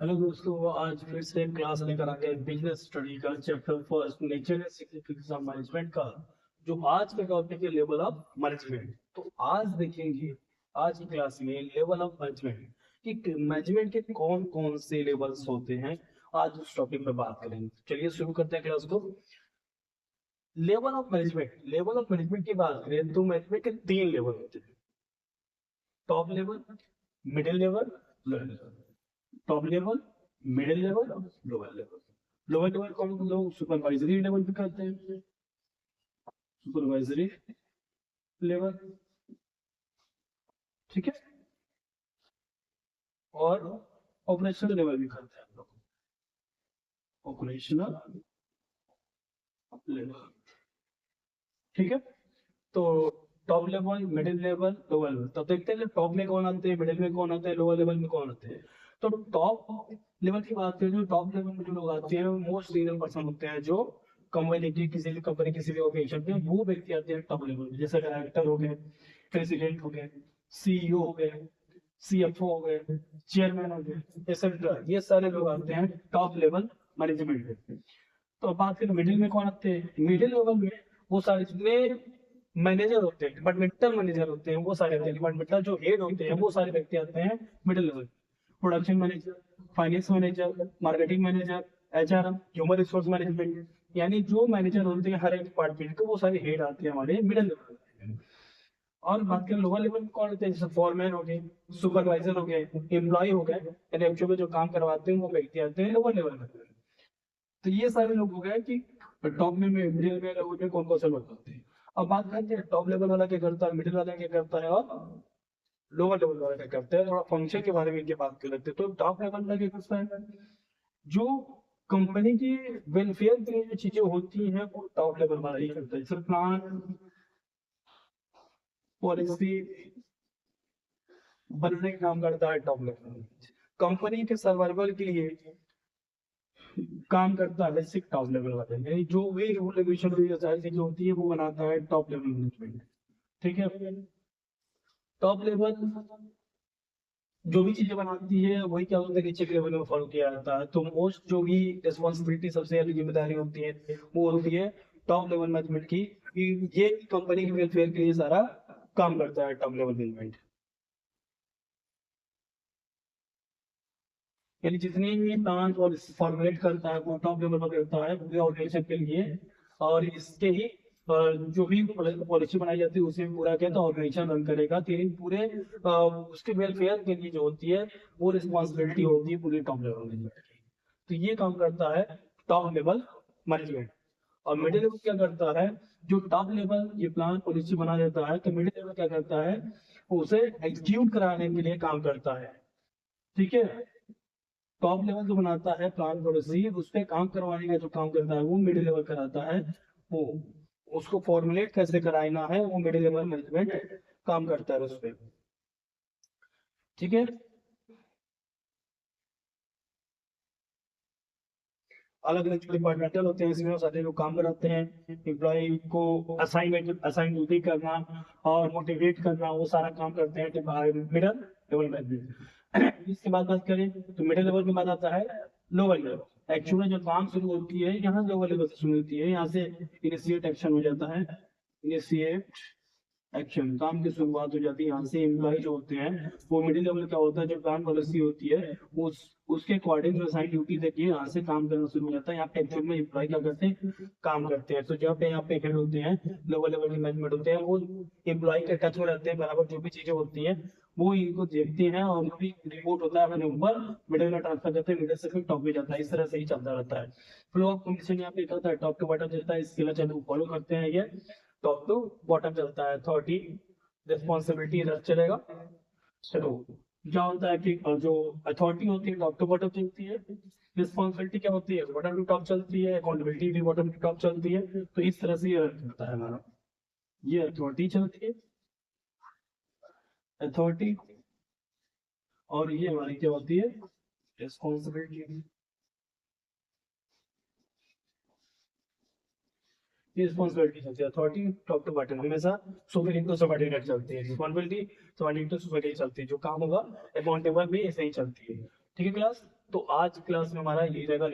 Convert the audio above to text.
Hello दोस्तों, आज फिर से क्लास लेकर आ गए बिजनेस स्टडी का chapter first nature and significance of management का। जो आज का टॉपिक है लेवल ऑफ मैनेजमेंट। तो आज देखेंगे आज की क्लास में लेवल ऑफ मैनेजमेंट कि मैनेजमेंट के कौन कौन से लेवल्स होते हैं। आज उस टॉपिक पे बात करेंगे। चलिए शुरू करते हैं क्लास को। लेवल ऑफ मैनेजमेंट की बात करें तो मैनेजमेंट के तीन लेवल होते हैं। Top level, middle level, lower level. Top level, middle level, lower level. Lower level कौन लोग सुपरवाइजरी लेवल पे करते हैं। सुपरवाइजरी लेवल, ठीक है। और ऑपरेशनल लेवल भी करते हैं हम लोग, ऑपरेशनल लेवल, ठीक है। तो top level, middle level, lower level. तो देखते हैं टॉप में कौन आते हैं, मिडिल में कौन आता है, लोअर लेवल में कौन आते हैं। तो टॉप लेवल की बात करें, जो टॉप लेवल में जो लोग आते हैं वो मोस्ट सीनियर पर्सन होते हैं। जो कंपनी की किसी भी कंपनी किसी भी ऑर्गेनाइजेशन में वो व्यक्ति आते हैं टॉप लेवल में। जैसे डायरेक्टर हो गए, प्रेसिडेंट हो गए, सीईओ हो गए, सीएफओ हो गए, चेयरमैन हो गए, एक्सेट्रा। ये सारे लोग आते हैं टॉप लेवल मैनेजमेंट में। तो अब बात करें मिडिल में कौन आते हैं। मिडिल लेवल में वो सारे जितने मैनेजर होते हैं, डिपार्टमेंटल मैनेजर होते हैं, वो सारे आते हैं। डिपार्टमेंटल जो हेड होते हैं वो सारे व्यक्ति आते हैं middle level. Production manager, finance manager, marketing manager, HRM, human resource management, यानी जो मैनेजर होते हैं हर एक डिपार्टमेंट के, वो सारे हेड आते हैं हमारे मिडिल लेवल। और बात करें लोअर लेवल में कौन होते हैं, जैसे फॉरमैन हो गए, सुपरवाइजर हो गए, एम्प्लॉय हो गए, यानी एक्चुअली जो काम करवाते हैं वो व्यक्ति आते हैं लोअर लेवल में। तो ये सारे लोग हो गए कि टॉप में, मिडिल में, लोअर में कौन कौन से लोग होते हैं। अब बात करते हैं टॉप लेवल वाला क्या करता है, मिडिल वाला क्या करता है और लोअर लेवल वाला क्या करता है। थोड़ा फंक्शन के बारे में इनकी बात कर लेते हैं। तो टॉप लेवल वाला क्या करता है, जो कंपनी की वेलफेयर के लिए जो चीजें होती हैं वो टॉप लेवल वाला ही करता है। जैसे प्लान, पॉलिसी बनने का काम करता है टॉप लेवल। कंपनी के सर्वाइवल के लिए काम करता है बेसिक टॉप लेवल वाले, यानी जो भी रूल रेगुलेशन सारी चीजें होती है वो बनाता है टॉप लेवल मैनेजमेंट, ठीक है। टॉप लेवल जो भी चीजें बनाती है वही क्या होता है नीचे के लेवल में फॉलो किया जाता है। तो मोस्ट जो भी रिस्पॉन्सिबिलिटी, सबसे ज्यादा जिम्मेदारी होती है वो होती है टॉप लेवल मैनेजमेंट की, कि ये कंपनी के वेलफेयर के लिए सारा काम करता है टॉप लेवल मैनेजमेंट। यानी जितनी भी प्लान और फॉर्मुलेट करता है वो टॉप लेवल पर करता है पूरे ऑर्गेनाइजेशन के लिए। और इसके ही जो भी पॉलिसी बनाई जाती है उसे पूरा किया तो ऑर्गेनाइजेशन रन करेगा। लेकिन पूरे उसके वेलफेयर के लिए जो होती है वो रिस्पॉन्सिबिलिटी होती है पूरी टॉप लेवल मैनेजमेंट की। तो ये काम करता है टॉप लेवल मैनेजमेंट। और मिडिल लेवल क्या करता है, जो टॉप लेवल ये प्लान पॉलिसी बना देता है तो मिडिल लेवल क्या करता है, वो उसे एग्जीक्यूट कराने के लिए काम करता है, ठीक है। टॉप लेवल जो बनाता है प्लान पॉलिसी, उस पे काम करवाने का जो काम करता है वो मिडिल लेवल कराता है। वो उसको फॉर्मुलेट कैसे कराना है वो मिडिल लेवल मैनेजमेंट काम करता है उस पे, ठीक है। अलग अलग जो डिपार्टमेंटल होते हैं इसमें सारे लोग काम कराते हैं। एम्प्लॉय को असाइनमेंट असाइन ड्यूटी करना और मोटिवेट करना, वो सारा काम करते हैं मिडिल लेवल मैनेजमेंट। इसके बाद बात करें तो मिडिल लेवल के बाद आता है लोअर लेवल। एक्चुअली जो काम शुरू होती है यहाँ लोअर लेवल से शुरू होती है, यहाँ से इनिशिएट एक्शन हो जाता है। इनिशिएट एक्शन, काम की शुरुआत हो जाती है यहाँ से। एम्प्लॉय जो होते हैं वो मिडिल लेवल का होता है, जो प्लान पॉलिसी होती है उस उसके अकॉर्डिंग जो असाइन ड्यूटी देती है यहाँ से काम करना शुरू हो जाता है। यहाँ पे एक्चुअल में एम्प्लॉय क्या करते हैं, काम करते हैं। तो जब पे यहाँ पे हेड होते हैं, लोअर लेवल के मैनेजमेंट होते हैं, वो एम्प्लॉय के टच में रहते हैं बराबर। जो भी चीजें होती हैं वो इनको देखते हैं और जो भी रिपोर्ट होता है अपने ऊपर मिडिल में ट्रांसफर करते हैं, मिडिल से फिर टॉप में जाता है। इस तरह से ही चलता रहता है। फ्लो ऑफ कमीशन यहाँ पे लिखा होता है टॉप टू बॉटम चलता है। इसके लिए फॉलो करते हैं ये टॉप टू बॉटम चलता है। अथॉरिटी, रिस्पॉन्सिबिलिटी इधर चलेगा। चलो क्या होता है कि जो अथॉरिटी होती है टॉप टू बॉटम चलती है, रिस्पॉन्सिबिलिटी क्या होती है बॉटम टू टॉप चलती है, अकाउंटेबिलिटी भी बॉटम टू टॉप चलती है। तो इस तरह से ये चलता है हमारा, ये अथॉरिटी चलती है, अथॉरिटी। और ये हमारी क्या होती है, रिस्पॉन्सिबिलिटी। ये रिस्पॉन्सिबिलिटी चलती है। अथॉरिटी टॉप टू बॉटम हमेशा सुपीरियर टू सबऑर्डिनेट चलती है। रिस्पॉन्सिबिलिटी सबऑर्डिनेट टू सुपीरियर चलती है। जो काम होगा अकाउंटेबल भी ऐसे ही चलती है, ठीक है क्लास। तो आज क्लास में हमारा यही रहेगा।